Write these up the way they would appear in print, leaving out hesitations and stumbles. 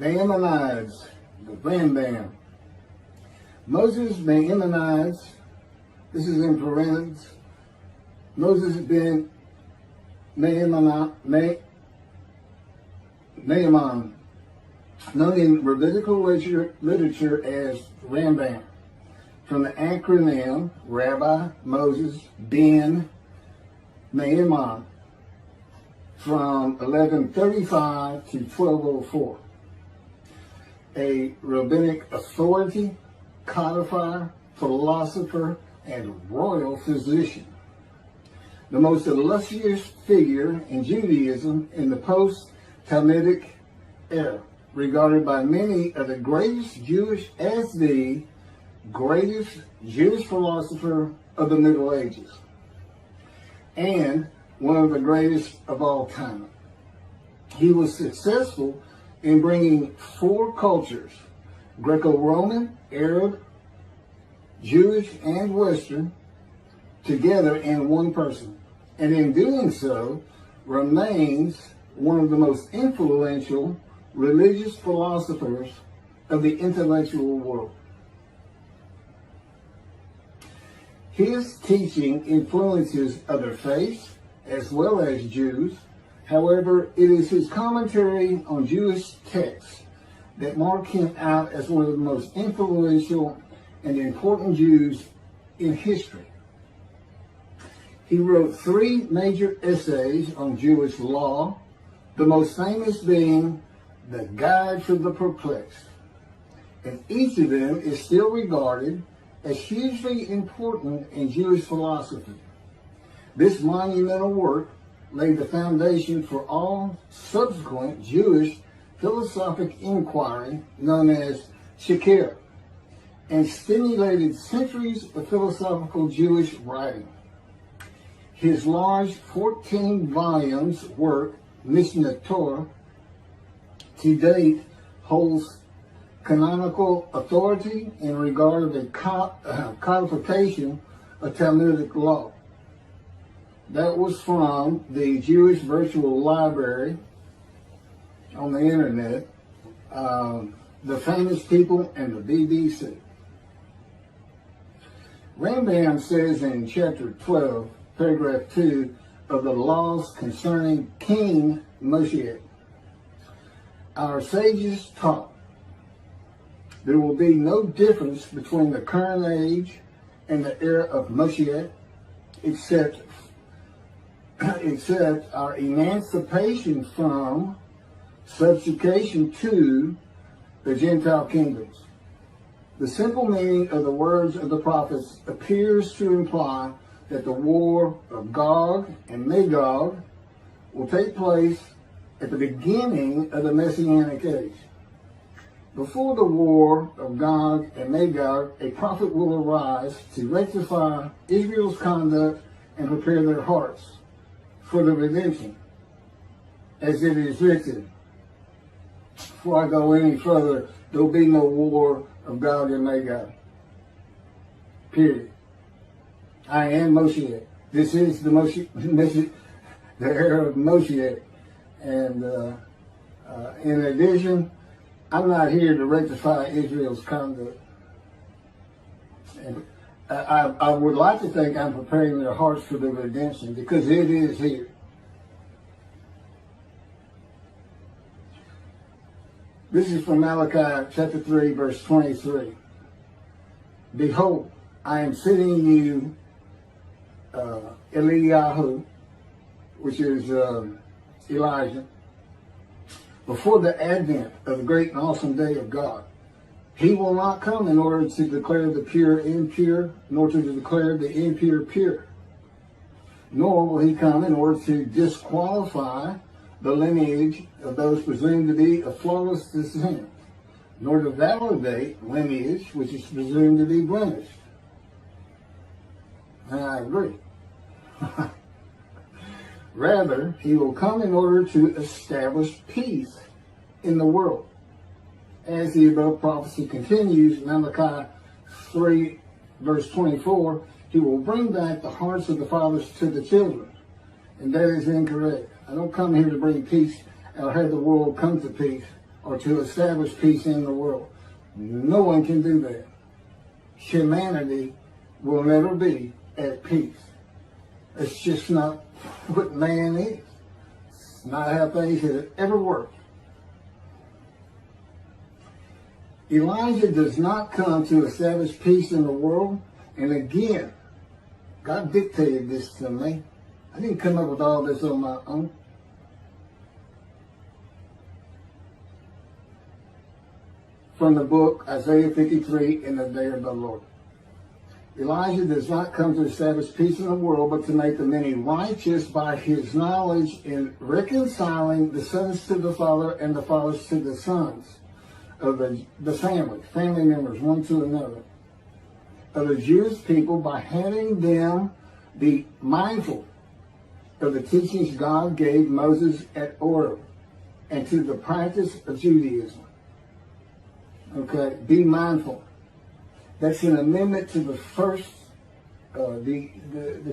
Maimonides, the Rambam. Moses Maimonides, this is in parentheses, Moses Ben Maimon, known in rabbinical literature as Rambam, from the acronym Rabbi Moses Ben Maimon, from 1135 to 1204. A rabbinic authority, codifier, philosopher, and royal physician. The most illustrious figure in Judaism in the post-talmudic era, regarded by many as the greatest Jewish philosopher of the Middle Ages, and one of the greatest of all time. He was successful in bringing four cultures, GrecoRoman, Arab, Jewish, and Western, together in one person, and in doing so remains one of the most influential religious philosophers of the intellectual world. His teaching influences other faiths as well as Jews. However, it is his commentary on Jewish texts that mark him out as one of the most influential and important Jews in history. He wrote 3 major essays on Jewish law, the most famous being The Guide for the Perplexed, and each of them is still regarded as hugely important in Jewish philosophy. This monumental work laid the foundation for all subsequent Jewish philosophic inquiry known as Chakirah, and stimulated centuries of philosophical Jewish writing. His large 14 volumes work, Mishneh Torah, to date holds canonical authority in regard of the codification of Talmudic law. That was from the Jewish Virtual Library on the internet, The Famous People, and the BBC. Rambam says in chapter 12, paragraph 2 of the laws concerning King Moshiach, our sages taught there will be no difference between the current age and the era of Moshiach, except our emancipation from subjugation to the Gentile kingdoms. The simple meaning of the words of the prophets appears to imply that the war of Gog and Magog will take place at the beginning of the Messianic Age. Before the war of Gog and Magog, a prophet will arise to rectify Israel's conduct and prepare their hearts for the redemption, as it is written. Before I go any further, there will be no war of Gog and Magog. Period. I am Moshiach. This is the the era of Moshiach. And in addition, I'm not here to rectify Israel's conduct. And I would like to think I'm preparing their hearts for the redemption, because it is here. This is from Malachi chapter 3, verse 23. Behold, I am sending you Eliyahu, which is Elijah, before the advent of the great and awesome day of God. He will not come in order to declare the pure impure, nor to declare the impure pure. Nor will he come in order to disqualify the lineage of those presumed to be of flawless descent, nor to validate lineage which is presumed to be blemished. And I agree. Rather, he will come in order to establish peace in the world. As the above prophecy continues, Malachi 3, verse 24, he will bring back the hearts of the fathers to the children. And that is incorrect. I don't come here to bring peace or have the world come to peace. or to establish peace in the world. No one can do that. Humanity will never be at peace. It's just not what man is. It's not how things have ever worked. Elijah does not come to establish peace in the world. And again, God dictated this to me. I didn't come up with all this on my own. From the book Isaiah 53, In the Day of the Lord. Elijah does not come to establish peace in the world, but to make the many righteous by his knowledge in reconciling the sons to the father and the fathers to the sons of the family members, one to another, of the Jewish people, by having them be mindful of the teachings God gave Moses at Horeb, and to the practice of Judaism. Okay, be mindful. That's an amendment to the first, the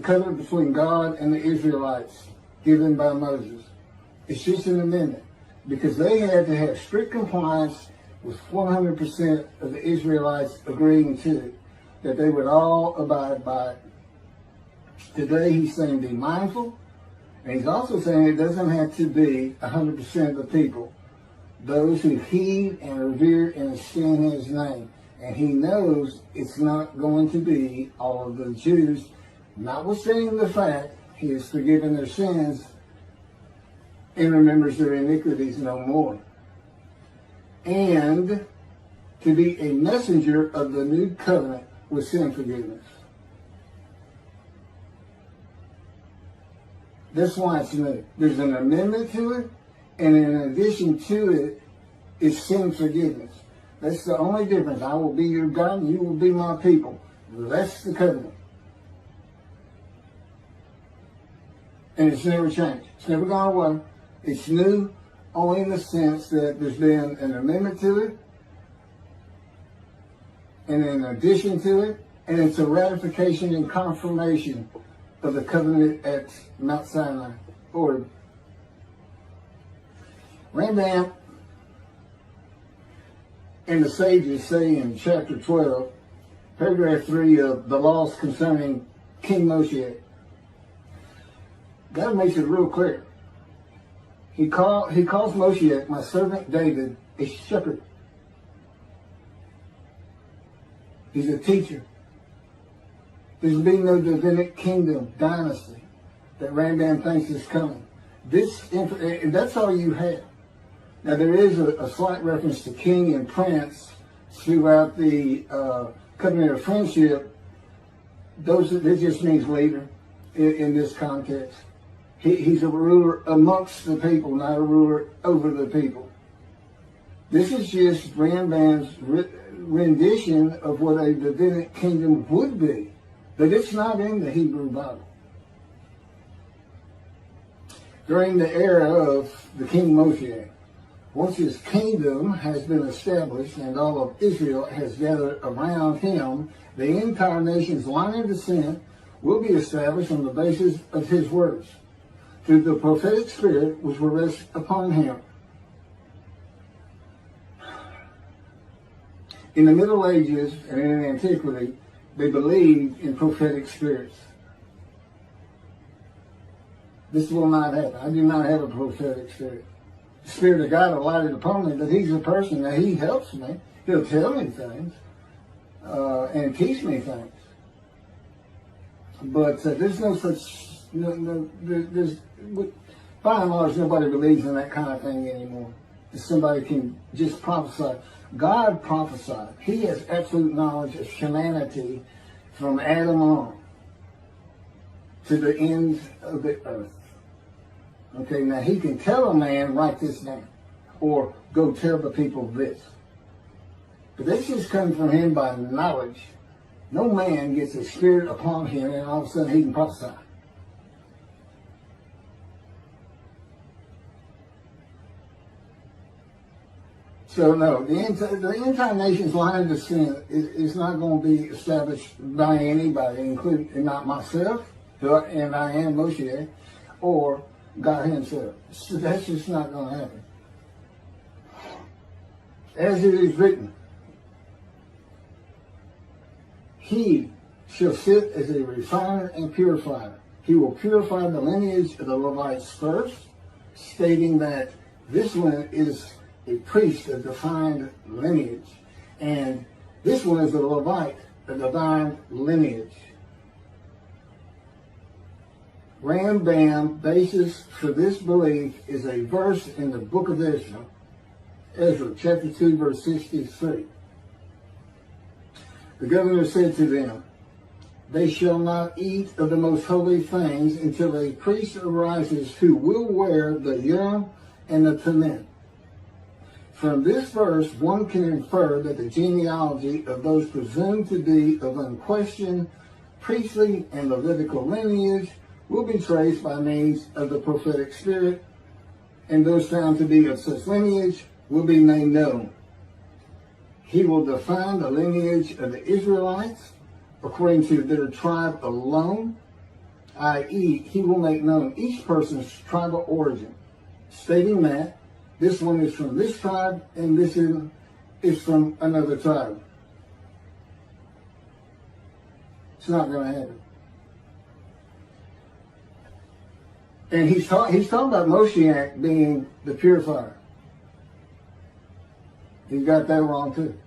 covenant between God and the Israelites given by Moses. It's just an amendment because they had to have strict compliance with 100% of the Israelites agreeing to it, that they would all abide by it. Today he's saying be mindful, and he's also saying it doesn't have to be 100% of the people, those who heed and revere and esteem his name. And he knows it's not going to be all of the Jews, notwithstanding the fact he has forgiven their sins and remembers their iniquities no more. And to be a messenger of the new covenant with sin forgiveness. That's why it's new. There's an amendment to it, and in addition to it, is sin forgiveness. That's the only difference. I will be your God, and you will be my people. That's the covenant. And it's never changed. It's never gone away. It's new only in the sense that there's been an amendment to it, and in addition to it, and it's a ratification and confirmation of the covenant at Mount Sinai, or Rambam and the sages say in chapter 12, paragraph 3 of the laws concerning King Moshiach, God makes it real clear. He calls Moshiach, my servant David, a shepherd. He's a teacher. There's been no rabbinic kingdom dynasty that Rambam thinks is coming. And that's all you have. Now there is a slight reference to king and prince throughout the covenant of friendship. That just means leader in this context. He's a ruler amongst the people, not a ruler over the people. This is just Rambam's rendition of what a rabbinic kingdom would be, but it's not in the Hebrew Bible. During the era of the King Moshiach, once his kingdom has been established and all of Israel has gathered around him, the entire nation's line of descent will be established on the basis of his words, through the prophetic spirit which will rest upon him. In the Middle Ages and in antiquity, they believed in prophetic spirits. This will not happen. I do not have a prophetic spirit. The Spirit of God alighted upon me, that he's a person that he helps me. He'll tell me things and teach me things. But there's no such, by and large, nobody believes in that kind of thing anymore. If somebody can just prophesy. God prophesied. He has absolute knowledge of humanity from Adam on to the end of the earth. Okay, now he can tell a man, write this down, or go tell the people this. But this just comes from him by knowledge. No man gets a spirit upon him and all of a sudden he can prophesy. So no, the entire nation's line of descent is not going to be established by anybody, including not myself, and I am Moshiach, or God himself. So that's just not going to happen. As it is written, he shall sit as a refiner and purifier. He will purify the lineage of the Levites first, stating that this one is a priest of defined lineage, and this one is a Levite, a divine lineage. Rambam basis for this belief is a verse in the book of Ezra, chapter 2, verse 63. The governor said to them, they shall not eat of the most holy things until a priest arises who will wear the Urim and the Thummim. From this verse, one can infer that the genealogy of those presumed to be of unquestioned priestly and Levitical lineage will be traced by means of the prophetic spirit, and those found to be of such lineage will be made known. He will define the lineage of the Israelites according to their tribe alone, i.e., he will make known each person's tribal origin, stating that this one is from this tribe and this is from another tribe. It's not going to happen. And he's talking about Moshiach being the purifier. He got that wrong too.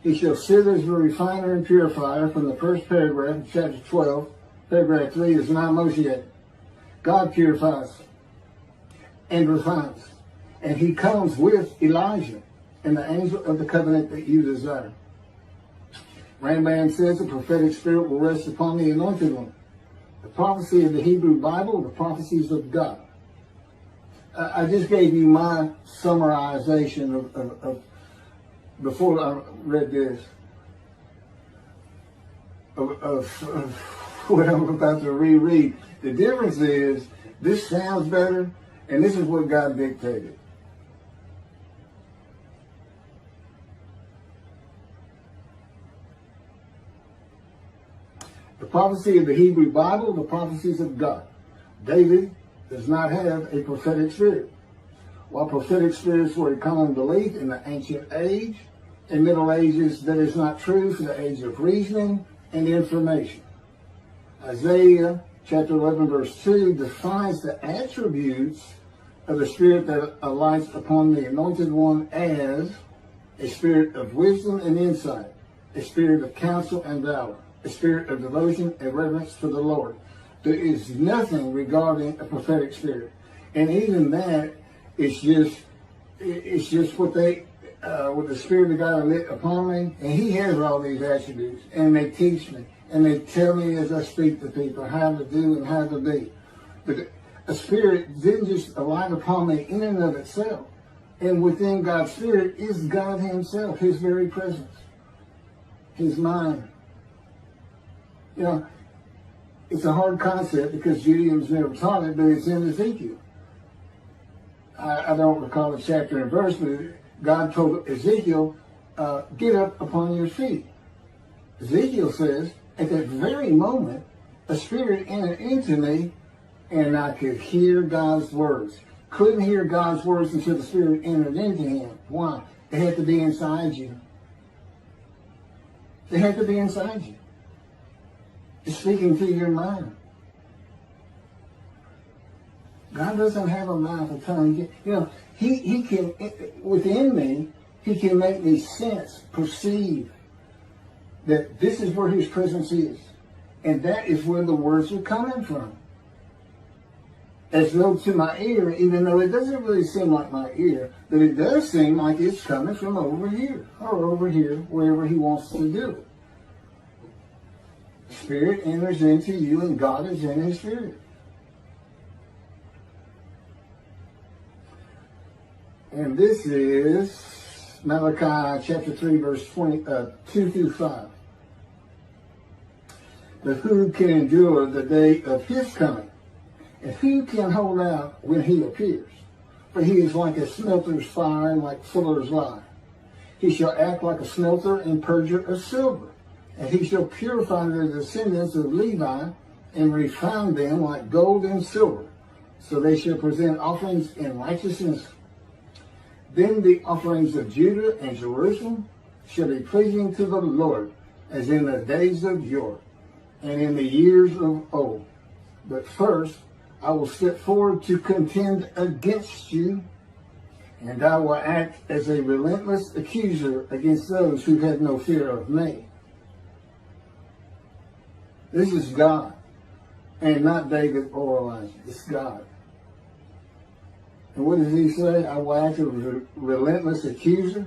He shall sit as a refiner and purifier from the first paragraph, chapter 12, paragraph 3 is not Moshiach. God purifies and refines. And he comes with Elijah and the angel of the covenant that you desire. Rambam says the prophetic spirit will rest upon the anointed one. The prophecy of the Hebrew Bible, the prophecies of God. I just gave you my summarization of before I read this, of what I'm about to reread. The difference is, this sounds better, and this is what God dictated. The prophecy of the Hebrew Bible, the prophecies of God. David does not have a prophetic spirit. While prophetic spirits were a common belief in the ancient age and Middle Ages, that is not true for the age of reasoning and information. Isaiah chapter 11 verse 2 defines the attributes of the spirit that alights upon the anointed one as a spirit of wisdom and insight, a spirit of counsel and valor, a spirit of devotion and reverence for the Lord. There is nothing regarding a prophetic spirit. And even that is just what the Spirit of God lit upon me. And he has all these attributes. And they teach me. And they tell me as I speak to people how to do and how to be. But a spirit didn't just alight upon me in and of itself. And within God's spirit is God himself, his very presence, his mind. You know, it's a hard concept because Judaism's never taught it, but it's in Ezekiel. I don't recall the chapter and verse, but God told Ezekiel, get up upon your feet. Ezekiel says, at that very moment, a spirit entered into me and I could hear God's words. Couldn't hear God's words until the spirit entered into him. Why? They had to be inside you. They had to be inside you. It's speaking to your mind. God doesn't have a mouth, a tongue. You know, he can, within me, he can make me sense, perceive that this is where his presence is. And that is where the words are coming from. As though to my ear, even though it doesn't really seem like my ear, but it does seem like it's coming from over here, or over here, wherever he wants to do it. The Spirit enters into you and God is in his Spirit. And this is Malachi chapter 3, verse 2 through 5. But who can endure the day of his coming? And who can hold out when he appears? For he is like a smelter's fire and like fuller's lye. He shall act like a smelter and purger of silver. And he shall purify the descendants of Levi and refine them like gold and silver. So they shall present offerings in righteousness Then the offerings of Judah and Jerusalem shall be pleasing to the Lord, as in the days of yore, and in the years of old. But first I will step forward to contend against you, and I will act as a relentless accuser against those who have no fear of me. This is God, and not David or Elijah. It's God. And what does he say? I will act as a relentless accuser.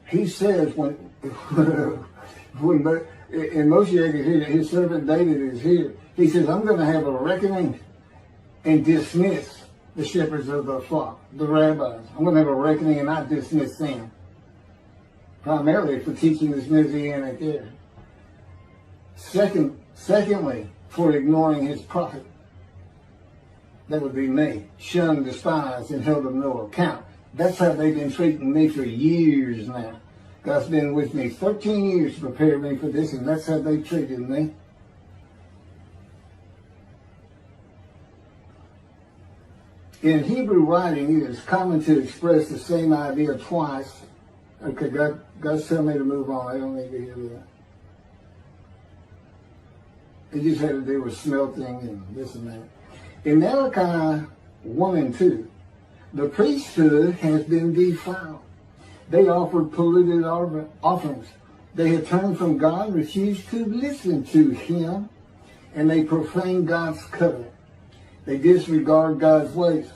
He says when in Moshiach is here, his servant David is here, he says, I'm going to have a reckoning and dismiss the shepherds of the flock, the rabbis. I'm going to have a reckoning and not dismiss them, primarily for teaching this Messianic Era. Secondly, for ignoring his prophet. That would be me, shunned, despised, and held of no account. That's how they've been treating me for years now. God's been with me 13 years to prepare me for this, and that's how they treated me. In Hebrew writing, it is common to express the same idea twice. Okay, God's telling me to move on. I don't need to hear that. It just had to do with smelting and this and that. In Malachi 1 and 2, the priesthood has been defiled. They offered polluted offerings. They had turned from God, refused to listen to him, and they profaned God's covenant. They disregard God's ways.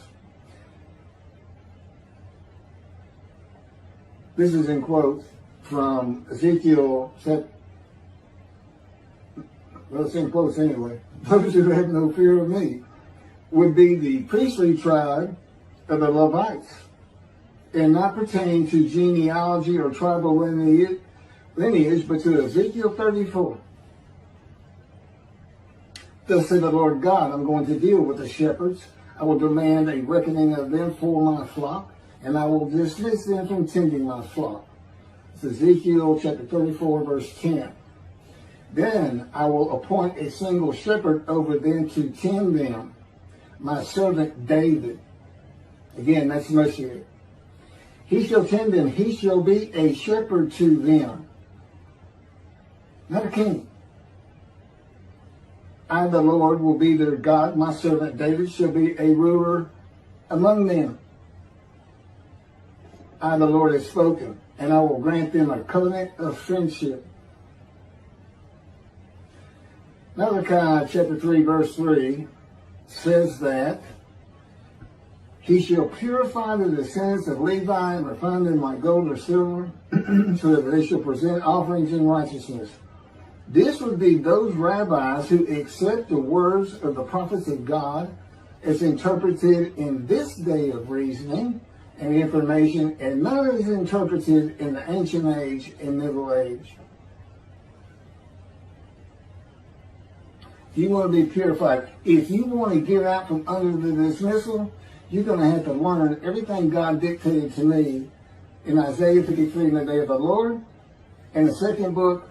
This is in quotes from Ezekiel. Well, it's in quotes anyway. Those who have no fear of me would be the priestly tribe of the Levites, and not pertain to genealogy or tribal lineage, but to Ezekiel 34. Thus said the Lord God, I'm going to deal with the shepherds. I will demand a reckoning of them for my flock, and I will dismiss them from tending my flock. It's Ezekiel chapter 34, verse 10. Then I will appoint a single shepherd over them to tend them, my servant David. Again, that's Moshiach. He shall tend them. He shall be a shepherd to them. Not a king. I, the Lord, will be their God. My servant David shall be a ruler among them. I, the Lord, have spoken, and I will grant them a covenant of friendship. Malachi chapter 3, verse 3 says that he shall purify the descendants of Levi and refine them like gold or silver, so that they shall present offerings in righteousness. This would be those rabbis who accept the words of the prophets of God as interpreted in this day of reasoning and information, and not as interpreted in the ancient age and middle age. If you want to be purified, if you want to get out from under the dismissal, you're going to have to learn everything God dictated to me in Isaiah 53 in the day of the Lord, and the second book,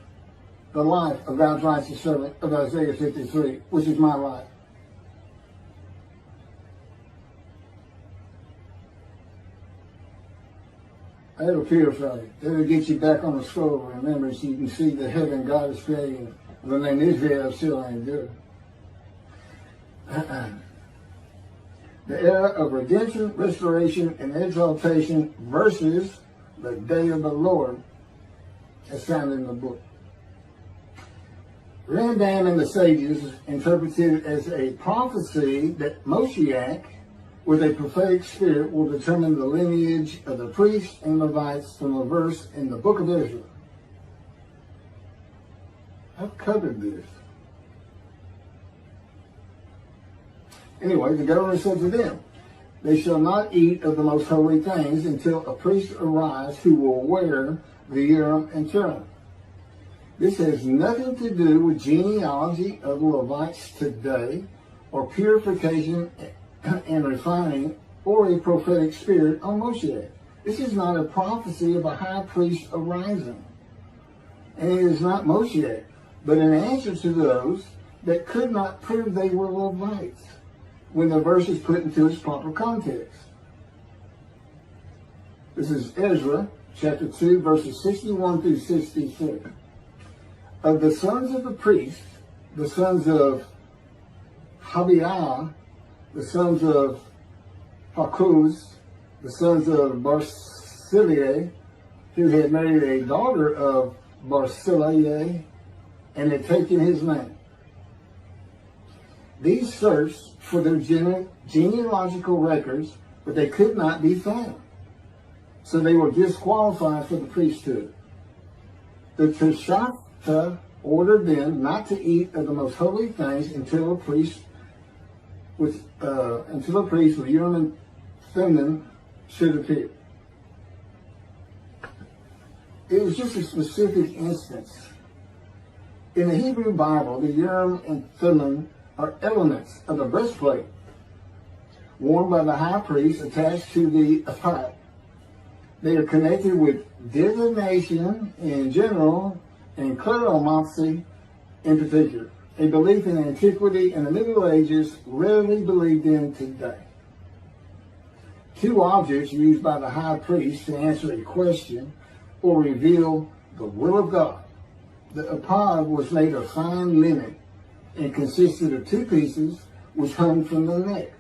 the life of God's righteous servant of Isaiah 53, which is my life. That'll purify you. That'll get you back on the scroll of remembrance so you can see the heaven God is creating. When in Israel still ain't good. The era of redemption, restoration, and exaltation versus the day of the Lord, as found in the book. Rambam and the sages interpreted it as a prophecy that Moshiach, with a prophetic spirit, will determine the lineage of the priests and Levites from a verse in the book of Israel. I've covered this. Anyway, the governor said to them, they shall not eat of the most holy things until a priest arise who will wear the Urim and Thummim. This has nothing to do with genealogy of the Levites today, or purification and refining, or a prophetic spirit on Moshiach. This is not a prophecy of a high priest arising. And it is not Moshiach, but an answer to those that could not prove they were Levites. when the verse is put into its proper context. This is Ezra, chapter 2, verses 61 through 63. Of the sons of the priests, the sons of Habiah, the sons of Hakuz, the sons of Barzillai, who had married a daughter of Barzillai and had taken his name. These searched for their genealogical records, but they could not be found. So they were disqualified for the priesthood. The Chakirah ordered them not to eat of the most holy things until a priest with Urim and Thummim should appear. It was just a specific instance. In the Hebrew Bible, the Urim and Thummim are elements of the breastplate worn by the high priest attached to the ephod. They are connected with divination in general and cleromancy in particular, a belief in antiquity and the Middle Ages rarely believed in today. Two objects used by the high priest to answer a question or reveal the will of God. The ephod was made of fine linen and consisted of two pieces which hung from the neck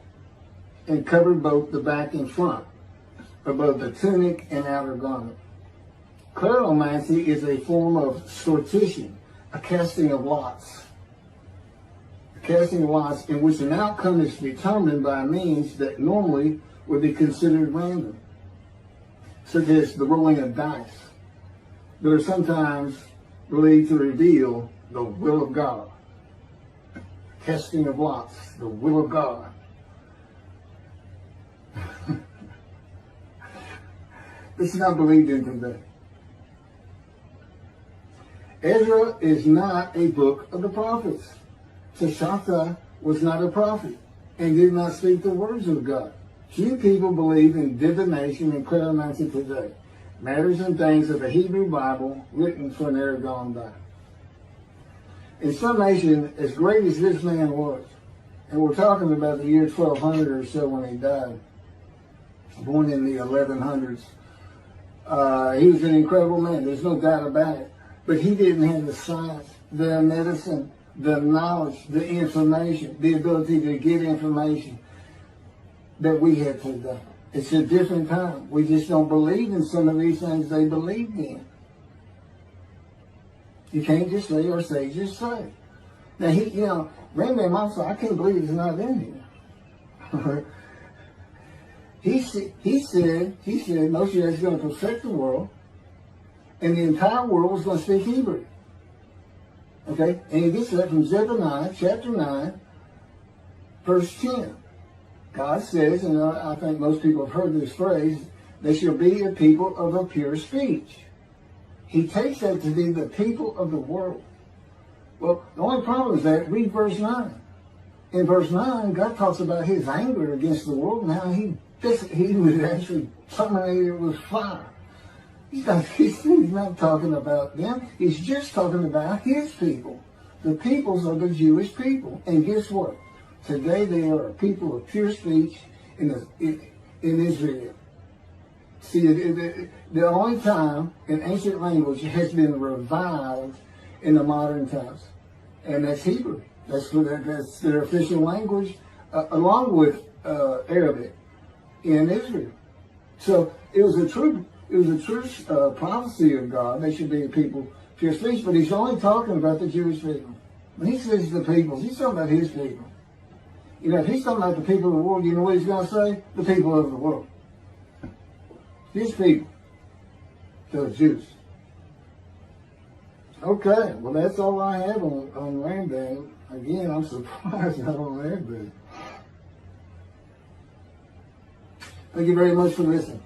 and covered both the back and front, above the tunic and outer garment. Cleromancy is a form of sortition, a casting of lots. A casting of lots in which an outcome is determined by means that normally would be considered random, such as the rolling of dice, that are sometimes believed to reveal the will of God. Casting of lots, the will of God. This is not believed in today. Ezra is not a book of the prophets. Chakirah was not a prophet and did not speak the words of God. Few people believe in divination and cleromancy today, matters and things of the Hebrew Bible written for an era gone by. In summation, as great as this man was, and we're talking about the year 1200 or so when he died, born in the 1100s, he was an incredible man. There's no doubt about it. But he didn't have the science, the medicine, the knowledge, the information, the ability to get information that we have today. It's a different time. We just don't believe in some of these things they believed in. You can't just say our sages say. Now, Rambam also, I can't believe it's not in here. He said Moshiach is going to perfect the world, and the entire world was going to speak Hebrew. Okay? And he gets that from Zephaniah chapter 9, verse 10. God says, and I think most people have heard this phrase, they shall be a people of a pure speech. He takes that to be the people of the world. Well, the only problem is that, read verse 9. In verse 9, God talks about his anger against the world and how he would actually terminate it with fire. He's not talking about them. He's just talking about his people. The peoples are the Jewish people. And guess what? Today they are a people of pure speech in Israel. See, the only time an ancient language has been revived in the modern times, and that's Hebrew. That's their official language, along with Arabic in Israel. So it was a true prophecy of God. They should be a people of pure speech, but he's only talking about the Jewish people. When he says the peoples, he's talking about his people. If he's talking about the people of the world, you know what he's going to say? The people of the world. His people. The Jews. Okay, well that's all I have on Rambam. Again, I'm surprised I don't have that. Thank you very much for listening.